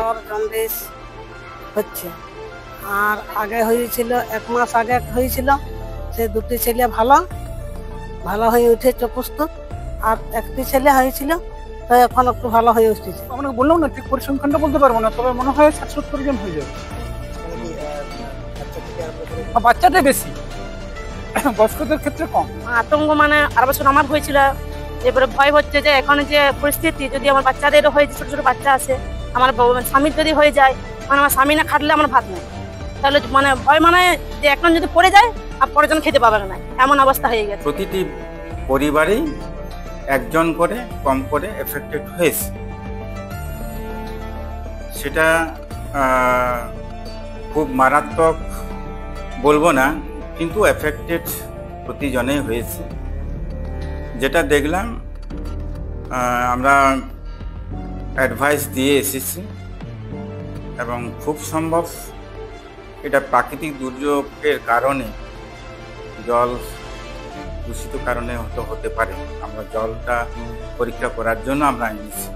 জ্বর জন্ডিস হচ্ছে। আর আগে হয়েছিল 1 মাস আগে হয়েছিল, সে 2টি ছেলে ভালো ভালো হয়ে উঠেছে প্রস্তুত, আর একটি ছেলে হয়েছিল তো এখন একটু ভালো হয়ে উঠেছে। আপনাকে বললাম না, ঠিক পরিসংখ্যানটা বলতে পারবো না, তবে মনে হয় 60-70 জন হয়ে যাবে। বাচ্চাটাই বেশি, বয়স্কদের ক্ষেত্রে কম। আতঙ্ক মানে আর বছর আমার হয়েছিল, এবারে ভয় হচ্ছে যে এখন যে পরিস্থিতি, যদি আমার বাচ্চাদেরও হয়ে ছোট ছোট বাচ্চা আছে, আমার স্বামীর যদি হয়ে যায়, মানে আমার স্বামী না খাটলে আমার ভাত নেই, তাহলে মানে ভয় মানে যে এখন যদি পড়ে যায় আর পরের জন খেতে পাবে না, এমন অবস্থা হয়ে গেছে। প্রতিটি পরিবারেই একজন করে কম করে এফেক্টেড হয়েছে। সেটা খুব মারাত্মক বলবো না, কিন্তু এফেক্টেড প্রতিজনেই হয়েছে। যেটা দেখলাম, আমরা অ্যাডভাইস দিয়ে এসেছি এবং খুব সম্ভব এটা প্রাকৃতিক দুর্যোগের কারণে, জল দূষিত কারণে হতে পারে। আমরা জলটা পরীক্ষা করার জন্য আমরা এনেছি।